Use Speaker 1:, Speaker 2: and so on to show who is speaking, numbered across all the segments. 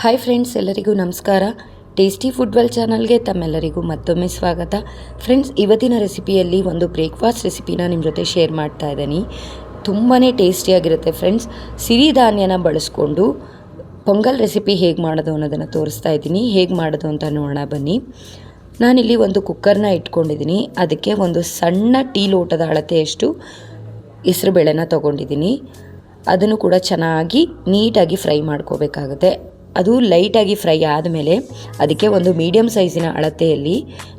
Speaker 1: Hi friends, ಎಲ್ಲರಿಗೂ ನಮಸ್ಕಾರ. Tasty food well ಚಾನಲ್ಗೆ ತಮ್ಮೆಲ್ಲರಿಗೂ ಮತ್ತೊಮ್ಮೆ ಸ್ವಾಗತ. ಫ್ರೆಂಡ್ಸ್, ಇವತ್ತಿನ ರೆಸಿಪಿಯಲ್ಲಿ ಒಂದು ಬ್ರೇಕ್ಫಾಸ್ಟ್ ರೆಸಿಪಿನ ನಿಮ್ಮ ಜೊತೆ ಶೇರ್ ಮಾಡ್ತಾ ಇದ್ದೀನಿ. ತುಂಬಾ ಟೇಸ್ಟಿಯಾಗಿರುತ್ತೆ ಫ್ರೆಂಡ್ಸ್. ಸಿರಿಧಾನ್ಯನ ಬಳಸ್ಕೊಂಡು ಪೊಂಗಲ್ ರೆಸಿಪಿ ಹೇಗೆ ಮಾಡೋದು ಅನ್ನೋದನ್ನು ತೋರಿಸ್ತಾ ಇದ್ದೀನಿ. ಹೇಗೆ ಮಾಡೋದು ಅಂತ ನೋಡೋಣ ಬನ್ನಿ. ನಾನಿಲ್ಲಿ ಒಂದು ಕುಕ್ಕರ್ನ ಇಟ್ಕೊಂಡಿದ್ದೀನಿ. ಅದಕ್ಕೆ ಒಂದು ಸಣ್ಣ ಟೀ ಲೋಟದ ಅಳತೆಯಷ್ಟು ಹೆಸರುಬೇಳೆನ ತೊಗೊಂಡಿದ್ದೀನಿ. ಅದನ್ನು ಕೂಡ ಚೆನ್ನಾಗಿ ನೀಟಾಗಿ ಫ್ರೈ ಮಾಡ್ಕೋಬೇಕಾಗುತ್ತೆ. ಅದು ಲೈಟಾಗಿ ಫ್ರೈ ಆದಮೇಲೆ ಅದಕ್ಕೆ ಒಂದು ಮೀಡಿಯಮ್ ಸೈಜಿನ ಅಳತೆಯಲ್ಲಿ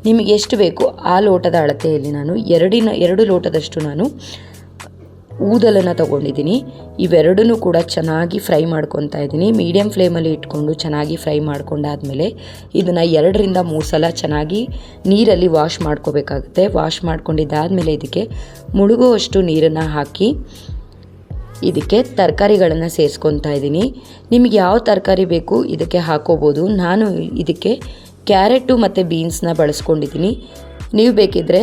Speaker 1: ನಿಮಗೆ ಎಷ್ಟು ಬೇಕು ಆ ಲೋಟದ ಅಳತೆಯಲ್ಲಿ ನಾನು ಎರಡು ಲೋಟದಷ್ಟು ನಾನು ಊದಲನ್ನು ತೊಗೊಂಡಿದ್ದೀನಿ. ಇವೆರಡನ್ನೂ ಕೂಡ ಚೆನ್ನಾಗಿ ಫ್ರೈ ಮಾಡ್ಕೊತಾ ಇದ್ದೀನಿ. ಮೀಡಿಯಮ್ ಫ್ಲೇಮಲ್ಲಿ ಇಟ್ಕೊಂಡು ಚೆನ್ನಾಗಿ ಫ್ರೈ ಮಾಡ್ಕೊಂಡಾದಮೇಲೆ ಇದನ್ನು 2-3 ಸಲ ಚೆನ್ನಾಗಿ ನೀರಲ್ಲಿ ವಾಶ್ ಮಾಡ್ಕೋಬೇಕಾಗುತ್ತೆ. ವಾಶ್ ಮಾಡ್ಕೊಂಡಿದ್ದಾದಮೇಲೆ ಇದಕ್ಕೆ ಮುಳುಗುವಷ್ಟು ನೀರನ್ನು ಹಾಕಿ ಇದಕ್ಕೆ ತರಕಾರಿಗಳನ್ನು ಸೇರಿಸ್ಕೊತಾ ಇದ್ದೀನಿ. ನಿಮಗೆ ಯಾವ ತರಕಾರಿ ಬೇಕು ಇದಕ್ಕೆ ಹಾಕೋಬೋದು. ನಾನು ಇದಕ್ಕೆ ಕ್ಯಾರೆಟು ಮತ್ತು ಬೀನ್ಸ್ನ ಬಳಸ್ಕೊಂಡಿದ್ದೀನಿ. ನೀವು ಬೇಕಿದ್ದರೆ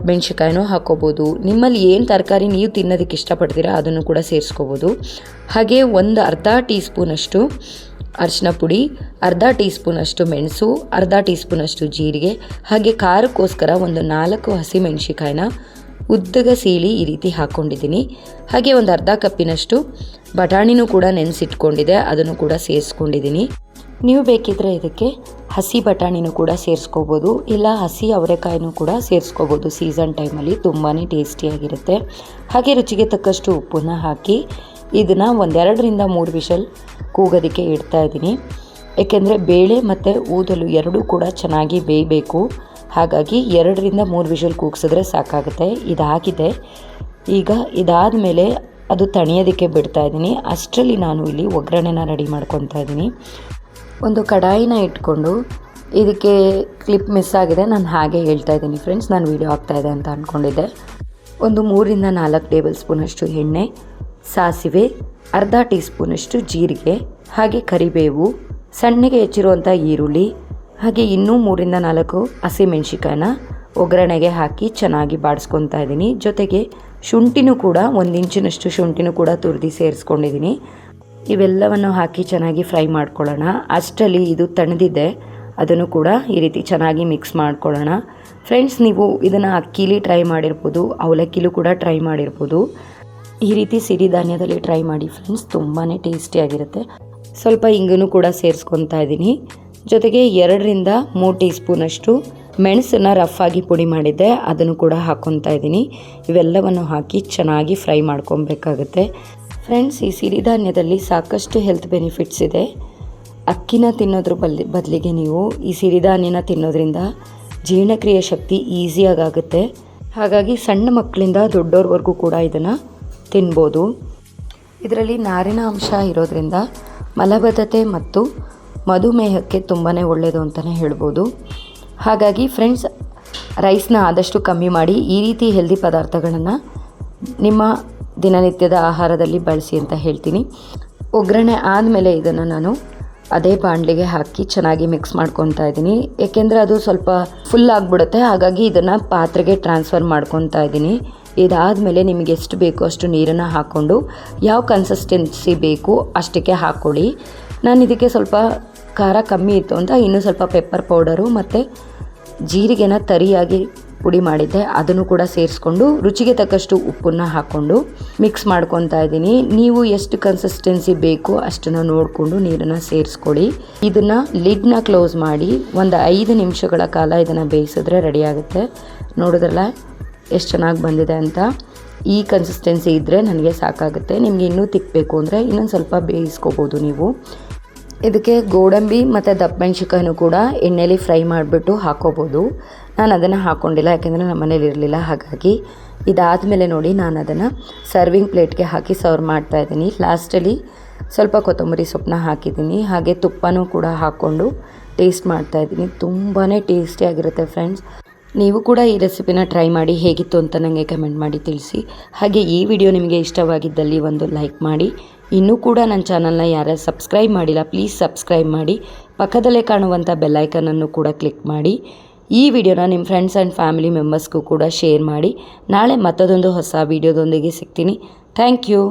Speaker 1: ಮೆಣಸಿನ್ಕಾಯಿನೂ ಹಾಕೋಬೋದು. ನಿಮ್ಮಲ್ಲಿ ಏನು ತರಕಾರಿ ನೀವು ತಿನ್ನೋದಕ್ಕೆ ಇಷ್ಟಪಡ್ತೀರಾ ಅದನ್ನು ಕೂಡ ಸೇರಿಸ್ಕೋಬೋದು. ಹಾಗೆ ಒಂದು ಅರ್ಧ ಟೀ ಸ್ಪೂನಷ್ಟು ಅರಿಶಿನ ಪುಡಿ, ಅರ್ಧ ಟೀ ಸ್ಪೂನಷ್ಟು ಮೆಣಸು, ಅರ್ಧ ಟೀ ಸ್ಪೂನಷ್ಟು ಜೀರಿಗೆ, ಹಾಗೆ ಖಾರಕ್ಕೋಸ್ಕರ ಒಂದು 4 ಹಸಿಮೆಣಸಿನ್ಕಾಯಿನ ಉದ್ದಗೆ ಸೀಳಿ ಈ ರೀತಿ ಹಾಕ್ಕೊಂಡಿದ್ದೀನಿ. ಹಾಗೆ ಒಂದು ಅರ್ಧ ಕಪ್ಪಿನಷ್ಟು ಬಟಾಣಿನೂ ಕೂಡ ನೆನೆಸಿಟ್ಕೊಂಡಿದೆ, ಅದನ್ನು ಕೂಡ ಸೇರಿಸ್ಕೊಂಡಿದ್ದೀನಿ. ನೀವು ಬೇಕಿದ್ದರೆ ಇದಕ್ಕೆ ಹಸಿ ಬಟಾಣಿನೂ ಕೂಡ ಸೇರಿಸ್ಕೋಬೋದು, ಇಲ್ಲ ಹಸಿ ಅವರೆಕಾಯಿನೂ ಕೂಡ ಸೇರಿಸ್ಕೋಬೋದು. ಸೀಸನ್ ಟೈಮಲ್ಲಿ ತುಂಬಾ ಟೇಸ್ಟಿಯಾಗಿರುತ್ತೆ. ಹಾಗೆ ರುಚಿಗೆ ತಕ್ಕಷ್ಟು ಉಪ್ಪನ್ನು ಹಾಕಿ ಇದನ್ನು 2-3 ವಿಷಲ್ ಕೂಗೋದಕ್ಕೆ ಇಡ್ತಾ ಇದ್ದೀನಿ. ಏಕೆಂದರೆ ಬೇಳೆ ಮತ್ತು ಊದಲು ಎರಡೂ ಕೂಡ ಚೆನ್ನಾಗಿ ಬೇಯಬೇಕು. ಹಾಗಾಗಿ 2-3 ವಿಷಲ್ ಕೂಗಿಸಿದ್ರೆ ಸಾಕಾಗುತ್ತೆ. ಇದಾಗಿದೆ. ಈಗ ಇದಾದಮೇಲೆ ಅದು ತಣಿಯೋದಕ್ಕೆ ಬಿಡ್ತಾ ಇದ್ದೀನಿ. ಅಷ್ಟರಲ್ಲಿ ನಾನು ಇಲ್ಲಿ ಒಗ್ಗರಣೆನ ರೆಡಿ ಮಾಡ್ಕೊತಾ ಇದ್ದೀನಿ. ಒಂದು ಕಡಾಯಿನ ಇಟ್ಕೊಂಡು ಇದಕ್ಕೆ ಕ್ಲಿಪ್ ಮಿಸ್ ಆಗಿದೆ, ನಾನು ಹಾಗೆ ಹೇಳ್ತಾ ಇದ್ದೀನಿ ಫ್ರೆಂಡ್ಸ್. ನಾನು ವೀಡಿಯೋ ಆಗ್ತಾಯಿದೆ ಅಂತ ಅಂದ್ಕೊಂಡಿದ್ದೆ. ಒಂದು 3-4 ಟೇಬಲ್ ಸ್ಪೂನಷ್ಟು ಎಣ್ಣೆ, ಸಾಸಿವೆ, ಅರ್ಧ ಟೀ ಸ್ಪೂನಷ್ಟು ಜೀರಿಗೆ, ಹಾಗೆ ಕರಿಬೇವು, ಸಣ್ಣಗೆ ಹೆಚ್ಚಿರುವಂಥ ಈರುಳ್ಳಿ, ಹಾಗೆ ಇನ್ನೂ 3-4 ಹಸಿಮೆಣ್ಸಿಕಾಯಿನ ಒಗ್ಗರಣೆಗೆ ಹಾಕಿ ಚೆನ್ನಾಗಿ ಬಾಡಿಸ್ಕೊತಾ ಇದ್ದೀನಿ. ಜೊತೆಗೆ ಶುಂಠಿನೂ ಕೂಡ 1 ಇಂಚಿನಷ್ಟು ಶುಂಠಿನೂ ಕೂಡ ತುರಿದು ಸೇರಿಸ್ಕೊಂಡಿದ್ದೀನಿ. ಇವೆಲ್ಲವನ್ನು ಹಾಕಿ ಚೆನ್ನಾಗಿ ಫ್ರೈ ಮಾಡ್ಕೊಳ್ಳೋಣ. ಅಷ್ಟರಲ್ಲಿ ಇದು ತಣಿದಿದೆ, ಅದನ್ನು ಕೂಡ ಈ ರೀತಿ ಚೆನ್ನಾಗಿ ಮಿಕ್ಸ್ ಮಾಡ್ಕೊಳ್ಳೋಣ. ಫ್ರೆಂಡ್ಸ್, ನೀವು ಇದನ್ನು ಅಕ್ಕಿಲಿ ಟ್ರೈ ಮಾಡಿರ್ಬೋದು, ಅವಲಕ್ಕಿಲೂ ಕೂಡ ಟ್ರೈ ಮಾಡಿರ್ಬೋದು. ಈ ರೀತಿ ಸಿರಿಧಾನ್ಯದಲ್ಲಿ ಟ್ರೈ ಮಾಡಿ ಫ್ರೆಂಡ್ಸ್, ತುಂಬಾ ಟೇಸ್ಟಿಯಾಗಿರುತ್ತೆ. ಸ್ವಲ್ಪ ಇಂಗನ್ನು ಕೂಡ ಸೇರಿಸ್ಕೊತಾ ಇದ್ದೀನಿ. ಜೊತೆಗೆ 2-3 ಟೀ ಸ್ಪೂನಷ್ಟು ಮೆಣಸನ್ನು ರಫ್ ಆಗಿ ಪುಡಿ ಮಾಡಿದ್ದೆ, ಅದನ್ನು ಕೂಡ ಹಾಕ್ಕೊತಾ ಇದ್ದೀನಿ. ಇವೆಲ್ಲವನ್ನು ಹಾಕಿ ಚೆನ್ನಾಗಿ ಫ್ರೈ ಮಾಡ್ಕೊಬೇಕಾಗುತ್ತೆ. ಫ್ರೆಂಡ್ಸ್, ಈ ಸಿರಿಧಾನ್ಯದಲ್ಲಿ ಸಾಕಷ್ಟು ಹೆಲ್ತ್ ಬೆನಿಫಿಟ್ಸ್ ಇದೆ. ಅಕ್ಕಿನ ತಿನ್ನೋದ್ರ ಬದಲಿಗೆ ನೀವು ಈ ಸಿರಿಧಾನ್ಯನ ತಿನ್ನೋದ್ರಿಂದ ಜೀರ್ಣಕ್ರಿಯೆ ಶಕ್ತಿ ಈಸಿಯಾಗುತ್ತೆ. ಹಾಗಾಗಿ ಸಣ್ಣ ಮಕ್ಕಳಿಂದ ದೊಡ್ಡೋರ್ವರೆಗೂ ಕೂಡ ಇದನ್ನು ತಿನ್ಬೋದು. ಇದರಲ್ಲಿ ನಾರಿನ ಅಂಶ ಇರೋದ್ರಿಂದ ಮಲಬದ್ಧತೆ ಮತ್ತು ಮಧುಮೇಹಕ್ಕೆ ತುಂಬಾ ಒಳ್ಳೆಯದು ಅಂತಲೇ ಹೇಳ್ಬೋದು. ಹಾಗಾಗಿ ಫ್ರೆಂಡ್ಸ್, ರೈಸ್ನ ಆದಷ್ಟು ಕಮ್ಮಿ ಮಾಡಿ ಈ ರೀತಿ ಹೆಲ್ದಿ ಪದಾರ್ಥಗಳನ್ನು ನಿಮ್ಮ ದಿನನಿತ್ಯದ ಆಹಾರದಲ್ಲಿ ಬಳಸಿ ಅಂತ ಹೇಳ್ತೀನಿ. ಒಗ್ಗರಣೆ ಆದಮೇಲೆ ಇದನ್ನು ನಾನು ಅದೇ ಬಾಣಲೆಗೆ ಹಾಕಿ ಚೆನ್ನಾಗಿ ಮಿಕ್ಸ್ ಮಾಡ್ಕೊತಾ ಇದ್ದೀನಿ. ಏಕೆಂದರೆ ಅದು ಸ್ವಲ್ಪ ಫುಲ್ ಆಗಿಬಿಡುತ್ತೆ. ಹಾಗಾಗಿ ಇದನ್ನು ಪಾತ್ರೆಗೆ ಟ್ರಾನ್ಸ್ಫರ್ ಮಾಡ್ಕೊತಾ ಇದ್ದೀನಿ. ಇದಾದಮೇಲೆ ನಿಮಗೆ ಎಷ್ಟು ಬೇಕೋ ಅಷ್ಟು ನೀರನ್ನು ಹಾಕ್ಕೊಂಡು ಯಾವ ಕನ್ಸಿಸ್ಟೆನ್ಸಿ ಬೇಕು ಅಷ್ಟಕ್ಕೆ ಹಾಕ್ಕೊಳ್ಳಿ. ನಾನು ಇದಕ್ಕೆ ಸ್ವಲ್ಪ ಖಾರ ಕಮ್ಮಿ ಇತ್ತು ಅಂತ ಇನ್ನೂ ಸ್ವಲ್ಪ ಪೆಪ್ಪರ್ ಪೌಡರು ಮತ್ತು ಜೀರಿಗೆನ ತರಿಯಾಗಿ ಪುಡಿ ಮಾಡಿದ್ದೆ, ಅದನ್ನು ಕೂಡ ಸೇರಿಸ್ಕೊಂಡು ರುಚಿಗೆ ತಕ್ಕಷ್ಟು ಉಪ್ಪನ್ನು ಹಾಕ್ಕೊಂಡು ಮಿಕ್ಸ್ ಮಾಡ್ಕೊತಾ ಇದ್ದೀನಿ. ನೀವು ಎಷ್ಟು ಕನ್ಸಿಸ್ಟೆನ್ಸಿ ಬೇಕು ಅಷ್ಟನ್ನು ನೋಡಿಕೊಂಡು ನೀರನ್ನು ಸೇರಿಸ್ಕೊಳ್ಳಿ. ಇದನ್ನು ಲಿಡ್ನ ಕ್ಲೋಸ್ ಮಾಡಿ ಒಂದು 5 ನಿಮಿಷಗಳ ಕಾಲ ಇದನ್ನು ಬೇಯಿಸಿದ್ರೆ ರೆಡಿಯಾಗುತ್ತೆ. ನೋಡಿದ್ರಲ್ಲ ಎಷ್ಟು ಚೆನ್ನಾಗಿ ಬಂದಿದೆ ಅಂತ. ಈ ಕನ್ಸಿಸ್ಟೆನ್ಸಿ ಇದ್ದರೆ ನನಗೆ ಸಾಕಾಗುತ್ತೆ. ನಿಮಗೆ ಇನ್ನೂ ತಿಕ್ಕಬೇಕು ಅಂದರೆ ಇನ್ನೊಂದು ಸ್ವಲ್ಪ ಬೇಯಿಸ್ಕೋಬೋದು ನೀವು. ಇದಕ್ಕೆ ಗೋಡಂಬಿ ಮತ್ತು ದಪ್ಪ ಮೆಣಸಿನ್ಕಾಯಿನೂ ಕೂಡ ಎಣ್ಣೆಯಲ್ಲಿ ಫ್ರೈ ಮಾಡಿಬಿಟ್ಟು ಹಾಕೋಬೋದು. ನಾನು ಅದನ್ನು ಹಾಕ್ಕೊಂಡಿಲ್ಲ, ಯಾಕೆಂದರೆ ನಮ್ಮ ಮನೇಲಿ ಇರಲಿಲ್ಲ. ಹಾಗಾಗಿ ಇದಾದಮೇಲೆ ನೋಡಿ ನಾನು ಅದನ್ನು ಸರ್ವಿಂಗ್ ಪ್ಲೇಟ್ಗೆ ಹಾಕಿ ಸರ್ವ್ ಮಾಡ್ತಾಯಿದ್ದೀನಿ. ಲಾಸ್ಟಲ್ಲಿ ಸ್ವಲ್ಪ ಕೊತ್ತಂಬರಿ ಸೊಪ್ಪನ್ನ ಹಾಕಿದ್ದೀನಿ. ಹಾಗೆ ತುಪ್ಪನೂ ಕೂಡ ಹಾಕ್ಕೊಂಡು ಟೇಸ್ಟ್ ಮಾಡ್ತಾಯಿದ್ದೀನಿ. ತುಂಬಾ ಟೇಸ್ಟಿಯಾಗಿರುತ್ತೆ ಫ್ರೆಂಡ್ಸ್. ನೀವು ಕೂಡ ಈ ರೆಸಿಪಿನ ಟ್ರೈ ಮಾಡಿ ಹೇಗಿತ್ತು ಅಂತ ನನಗೆ ಕಮೆಂಟ್ ಮಾಡಿ ತಿಳಿಸಿ. ಹಾಗೆ ಈ ವಿಡಿಯೋ ನಿಮಗೆ ಇಷ್ಟವಾಗಿದ್ದಲ್ಲಿ ಒಂದು ಲೈಕ್ ಮಾಡಿ. ಇನ್ನೂ ಕೂಡ ನನ್ನ ಚಾನಲ್ನ ಯಾರ್ಯಾರು ಸಬ್ಸ್ಕ್ರೈಬ್ ಮಾಡಿಲ್ಲ ಪ್ಲೀಸ್ ಸಬ್ಸ್ಕ್ರೈಬ್ ಮಾಡಿ. ಪಕ್ಕದಲ್ಲೇ ಕಾಣುವಂಥ ಬೆಲ್ಲೈಕನನ್ನು ಕೂಡ ಕ್ಲಿಕ್ ಮಾಡಿ. ಈ ವಿಡಿಯೋನ ನಿಮ್ಮ ಫ್ರೆಂಡ್ಸ್ ಆ್ಯಂಡ್ ಫ್ಯಾಮಿಲಿ ಮೆಂಬರ್ಸ್ಗೂ ಕೂಡ ಶೇರ್ ಮಾಡಿ. ನಾಳೆ ಮತ್ತೊಂದು ಹೊಸ ವಿಡಿಯೋದೊಂದಿಗೆ ಸಿಗ್ತೀನಿ. Thank you.